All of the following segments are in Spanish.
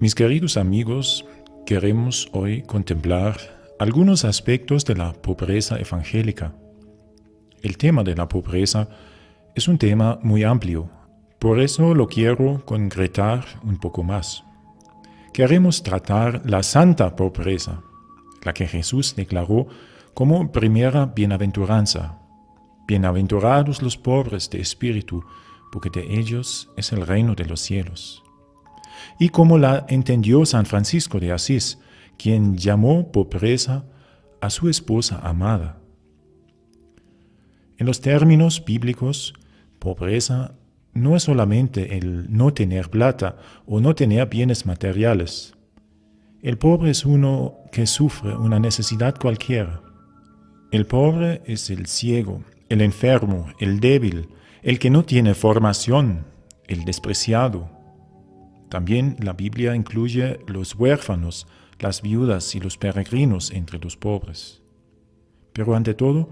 Mis queridos amigos, queremos hoy contemplar algunos aspectos de la pobreza evangélica. El tema de la pobreza es un tema muy amplio, por eso lo quiero concretar un poco más. Queremos tratar la santa pobreza, la que Jesús declaró como primera bienaventuranza. Bienaventurados los pobres de espíritu, porque de ellos es el reino de los cielos. Y como la entendió San Francisco de Asís, quien llamó pobreza a su esposa amada. En los términos bíblicos, pobreza no es solamente el no tener plata o no tener bienes materiales. El pobre es uno que sufre una necesidad cualquiera. El pobre es el ciego, el enfermo, el débil, el que no tiene formación, el despreciado. También la Biblia incluye los huérfanos, las viudas y los peregrinos entre los pobres. Pero ante todo,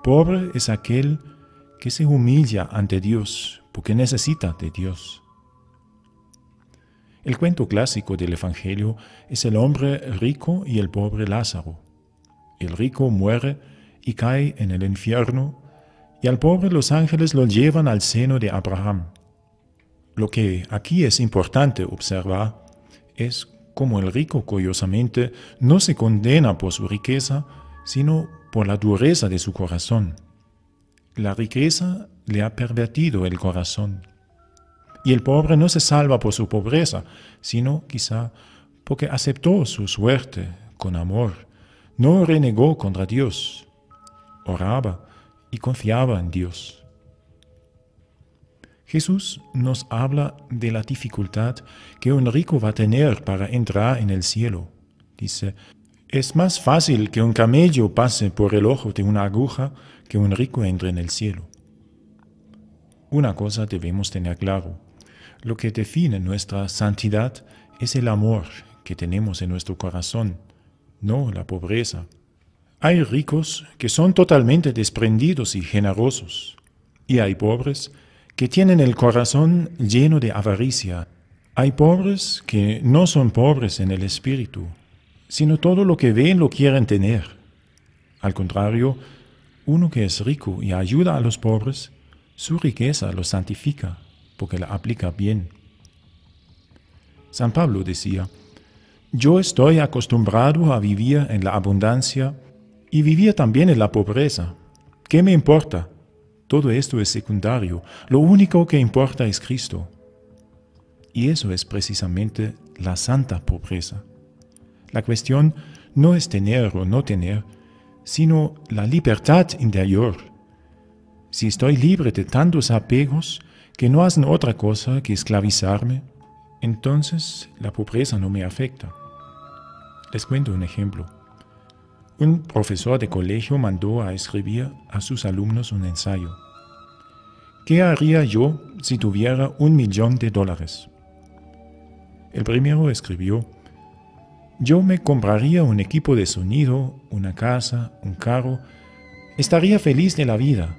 pobre es aquel que se humilla ante Dios porque necesita de Dios. El cuento clásico del Evangelio es el hombre rico y el pobre Lázaro. El rico muere y cae en el infierno, y al pobre los ángeles lo llevan al seno de Abraham. Lo que aquí es importante observar es cómo el rico curiosamente no se condena por su riqueza, sino por la dureza de su corazón. La riqueza le ha pervertido el corazón. Y el pobre no se salva por su pobreza, sino quizá porque aceptó su suerte con amor, no renegó contra Dios, oraba y confiaba en Dios. Jesús nos habla de la dificultad que un rico va a tener para entrar en el cielo. Dice, es más fácil que un camello pase por el ojo de una aguja que un rico entre en el cielo. Una cosa debemos tener claro. Lo que define nuestra santidad es el amor que tenemos en nuestro corazón, no la pobreza. Hay ricos que son totalmente desprendidos y generosos, y hay pobres que tienen el corazón lleno de avaricia. Hay pobres que no son pobres en el espíritu, sino todo lo que ven lo quieren tener. Al contrario, uno que es rico y ayuda a los pobres, su riqueza lo santifica, porque la aplica bien. San Pablo decía, yo estoy acostumbrado a vivir en la abundancia y vivir también en la pobreza. ¿Qué me importa? Todo esto es secundario. Lo único que importa es Cristo. Y eso es precisamente la santa pobreza. La cuestión no es tener o no tener, sino la libertad interior. Si estoy libre de tantos apegos que no hacen otra cosa que esclavizarme, entonces la pobreza no me afecta. Les cuento un ejemplo. Un profesor de colegio mandó a escribir a sus alumnos un ensayo. ¿Qué haría yo si tuviera $1.000.000? El primero escribió, yo me compraría un equipo de sonido, una casa, un carro, estaría feliz de la vida.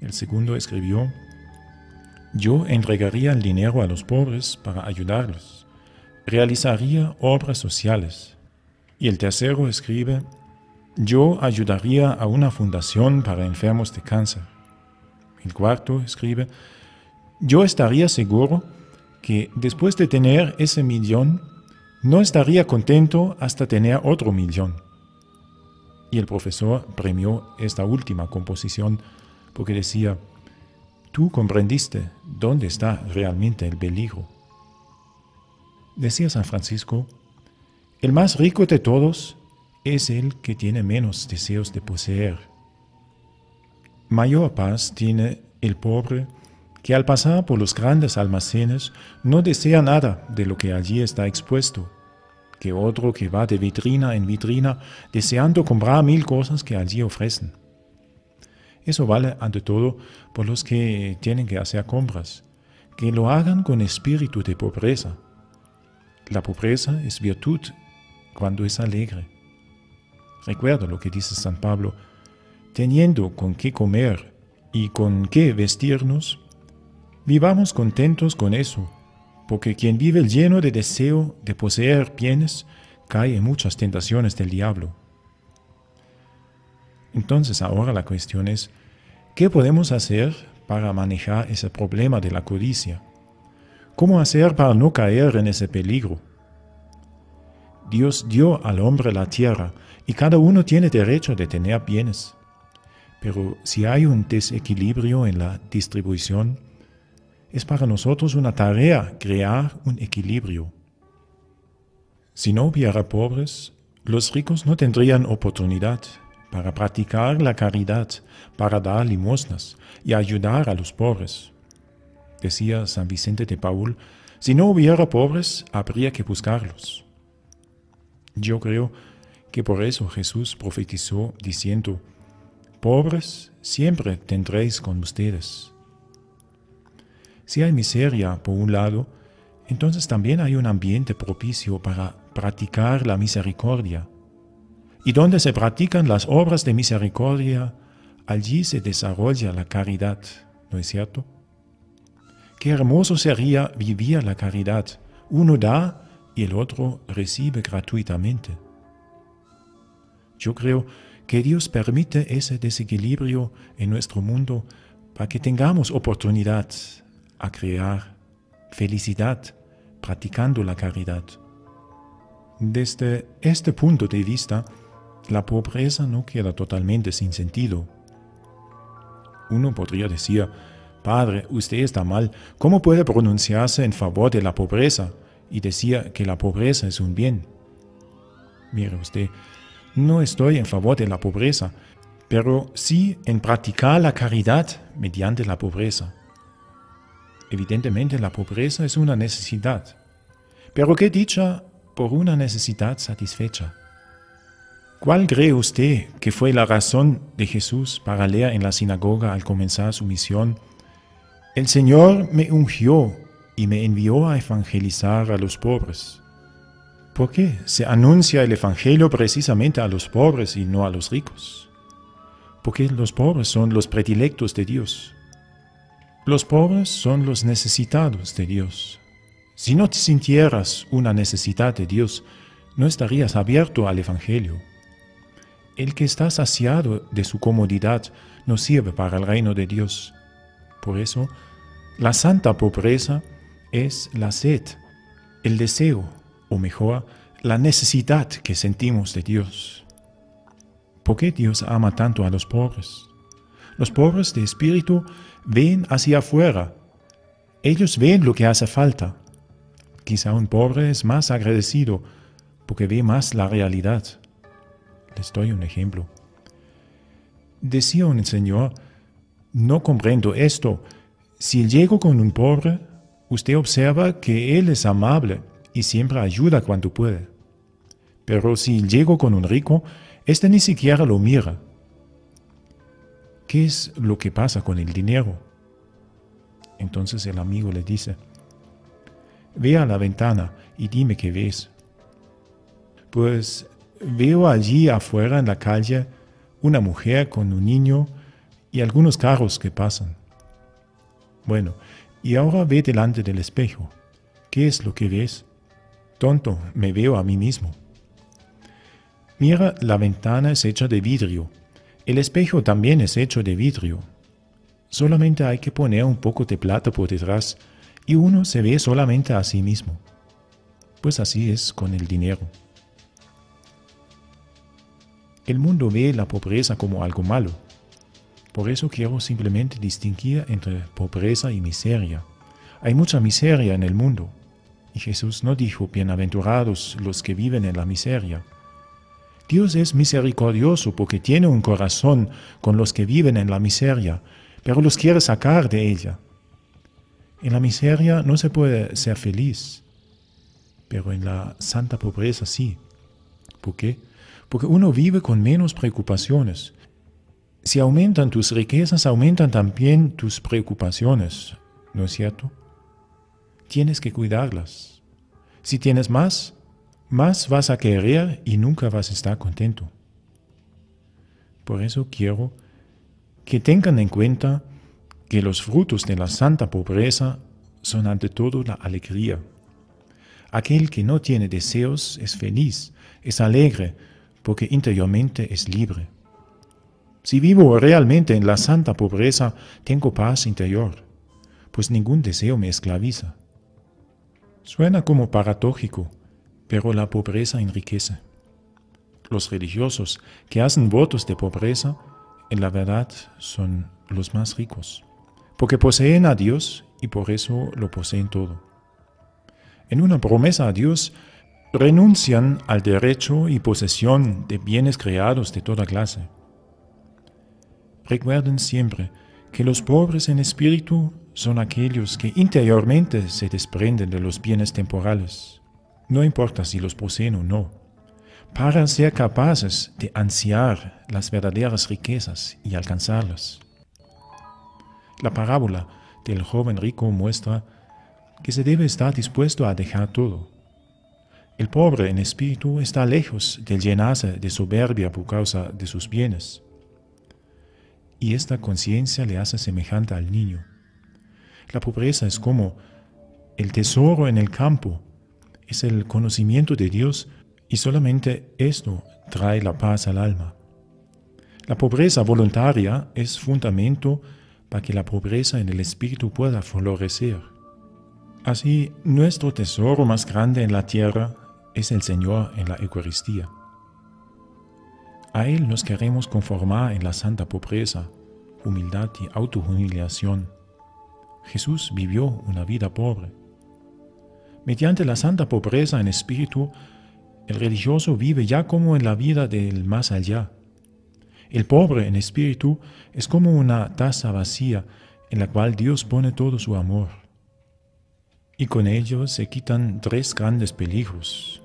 El segundo escribió, yo entregaría el dinero a los pobres para ayudarlos, realizaría obras sociales. Y el tercero escribe, yo ayudaría a una fundación para enfermos de cáncer. El cuarto escribe, yo estaría seguro que después de tener ese 1.000.000, no estaría contento hasta tener otro 1.000.000. Y el profesor premió esta última composición porque decía, tú comprendiste dónde está realmente el peligro. Decía San Francisco, el más rico de todos es el que tiene menos deseos de poseer. Mayor paz tiene el pobre que al pasar por los grandes almacenes no desea nada de lo que allí está expuesto, que otro que va de vitrina en vitrina deseando comprar 1.000 cosas que allí ofrecen. Eso vale ante todo por los que tienen que hacer compras, que lo hagan con espíritu de pobreza. La pobreza es virtud cuando es alegre. Recuerda lo que dice San Pablo, teniendo con qué comer y con qué vestirnos, vivamos contentos con eso, porque quien vive lleno de deseo de poseer bienes cae en muchas tentaciones del diablo. Entonces ahora la cuestión es, ¿qué podemos hacer para manejar ese problema de la codicia? ¿Cómo hacer para no caer en ese peligro? Dios dio al hombre la tierra y cada uno tiene derecho de tener bienes. Pero si hay un desequilibrio en la distribución, es para nosotros una tarea crear un equilibrio. Si no hubiera pobres, los ricos no tendrían oportunidad para practicar la caridad, para dar limosnas y ayudar a los pobres. Decía San Vicente de Paúl, si no hubiera pobres, habría que buscarlos. Yo creo que por eso Jesús profetizó diciendo, pobres siempre tendréis con ustedes. Si hay miseria por un lado, entonces también hay un ambiente propicio para practicar la misericordia. Y donde se practican las obras de misericordia, allí se desarrolla la caridad, ¿no es cierto? Qué hermoso sería vivir la caridad. Uno da y el otro recibe gratuitamente. Yo creo que Dios permite ese desequilibrio en nuestro mundo para que tengamos oportunidad a crear felicidad practicando la caridad. Desde este punto de vista, la pobreza no queda totalmente sin sentido. Uno podría decir, Padre, usted está mal, ¿cómo puede pronunciarse en favor de la pobreza y decir que la pobreza es un bien? Mire usted, no estoy en favor de la pobreza, pero sí en practicar la caridad mediante la pobreza. Evidentemente la pobreza es una necesidad, pero qué dicha por una necesidad satisfecha. ¿Cuál cree usted que fue la razón de Jesús para leer en la sinagoga al comenzar su misión? El Señor me ungió y me envió a evangelizar a los pobres. ¿Por qué se anuncia el Evangelio precisamente a los pobres y no a los ricos? Porque los pobres son los predilectos de Dios. Los pobres son los necesitados de Dios. Si no te sintieras una necesidad de Dios, no estarías abierto al Evangelio. El que está saciado de su comodidad no sirve para el reino de Dios. Por eso, la santa pobreza es la sed, el deseo, o mejor, la necesidad que sentimos de Dios. ¿Por qué Dios ama tanto a los pobres? Los pobres de espíritu ven hacia afuera. Ellos ven lo que hace falta. Quizá un pobre es más agradecido porque ve más la realidad. Les doy un ejemplo. Decía un señor, no comprendo esto. Si llego con un pobre, usted observa que él es amable y siempre ayuda cuando puede. Pero si llego con un rico, éste ni siquiera lo mira. ¿Qué es lo que pasa con el dinero? Entonces el amigo le dice, ve a la ventana y dime qué ves. Pues veo allí afuera en la calle una mujer con un niño y algunos carros que pasan. Bueno, y ahora ve delante del espejo. ¿Qué es lo que ves? Tonto, me veo a mí mismo. Mira, la ventana es hecha de vidrio. El espejo también es hecho de vidrio. Solamente hay que poner un poco de plata por detrás y uno se ve solamente a sí mismo. Pues así es con el dinero. El mundo ve la pobreza como algo malo. Por eso quiero simplemente distinguir entre pobreza y miseria. Hay mucha miseria en el mundo. Y Jesús no dijo, bienaventurados los que viven en la miseria. Dios es misericordioso porque tiene un corazón con los que viven en la miseria, pero los quiere sacar de ella. En la miseria no se puede ser feliz, pero en la santa pobreza sí. ¿Por qué? Porque uno vive con menos preocupaciones. Si aumentan tus riquezas, aumentan también tus preocupaciones, ¿no es cierto? Tienes que cuidarlas. Si tienes más vas a querer y nunca vas a estar contento. Por eso quiero que tengan en cuenta que los frutos de la santa pobreza son ante todo la alegría. Aquel que no tiene deseos es feliz, es alegre, porque interiormente es libre. Si vivo realmente en la santa pobreza, tengo paz interior, pues ningún deseo me esclaviza. Suena como paradójico, pero la pobreza enriquece. Los religiosos que hacen votos de pobreza, en la verdad son los más ricos, porque poseen a Dios y por eso lo poseen todo. En una promesa a Dios, renuncian al derecho y posesión de bienes creados de toda clase. Recuerden siempre que los pobres en espíritu son aquellos que interiormente se desprenden de los bienes temporales, no importa si los poseen o no, para ser capaces de ansiar las verdaderas riquezas y alcanzarlas. La parábola del joven rico muestra que se debe estar dispuesto a dejar todo. El pobre en espíritu está lejos de llenarse de soberbia por causa de sus bienes, y esta conciencia le hace semejante al niño. La pobreza es como el tesoro en el campo, es el conocimiento de Dios, y solamente esto trae la paz al alma. La pobreza voluntaria es fundamento para que la pobreza en el espíritu pueda florecer. Así, nuestro tesoro más grande en la tierra es el Señor en la Eucaristía. A Él nos queremos conformar en la santa pobreza, humildad y autohumillación. Jesús vivió una vida pobre. Mediante la santa pobreza en espíritu, el religioso vive ya como en la vida del más allá. El pobre en espíritu es como una taza vacía en la cual Dios pone todo su amor. Y con ello se quitan tres grandes peligros: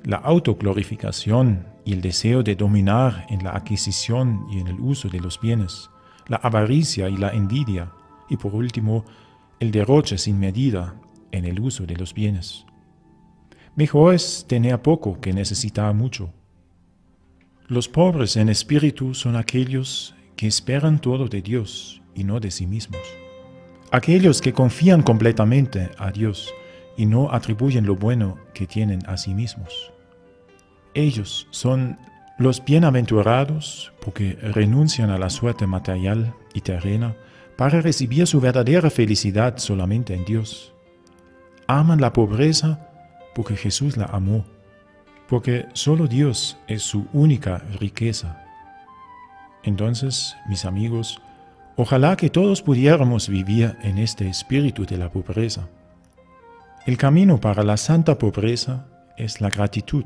la autoglorificación y el deseo de dominar en la adquisición y en el uso de los bienes, la avaricia y la envidia, y por último, el derroche sin medida en el uso de los bienes. Mejor es tener poco que necesitar mucho. Los pobres en espíritu son aquellos que esperan todo de Dios y no de sí mismos. Aquellos que confían completamente a Dios y no atribuyen lo bueno que tienen a sí mismos. Ellos son los bienaventurados porque renuncian a la suerte material y terrena para recibir su verdadera felicidad solamente en Dios. Aman la pobreza porque Jesús la amó, porque solo Dios es su única riqueza. Entonces, mis amigos, ojalá que todos pudiéramos vivir en este espíritu de la pobreza. El camino para la santa pobreza es la gratitud,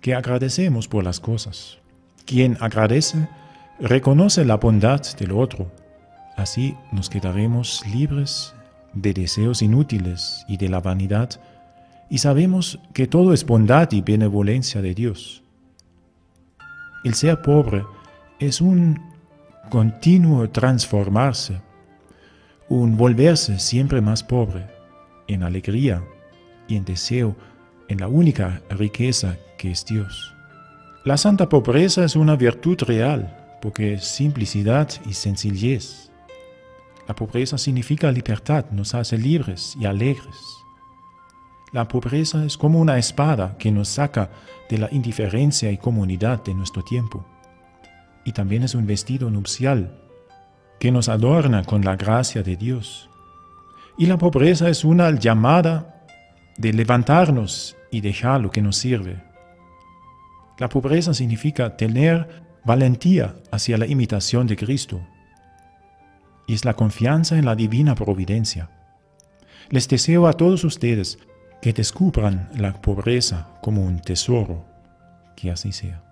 que agradecemos por las cosas. Quien agradece, reconoce la bondad del otro. Así nos quedaremos libres de deseos inútiles y de la vanidad, y sabemos que todo es bondad y benevolencia de Dios. El ser pobre es un continuo transformarse, un volverse siempre más pobre, en alegría y en deseo, en la única riqueza que es Dios. La santa pobreza es una virtud real, porque es simplicidad y sencillez. La pobreza significa libertad, nos hace libres y alegres. La pobreza es como una espada que nos saca de la indiferencia y comodidad de nuestro tiempo. Y también es un vestido nupcial que nos adorna con la gracia de Dios. Y la pobreza es una llamada de levantarnos y dejar lo que nos sirve. La pobreza significa tener valentía hacia la imitación de Cristo. Y es la confianza en la divina providencia. Les deseo a todos ustedes que descubran la pobreza como un tesoro, que así sea.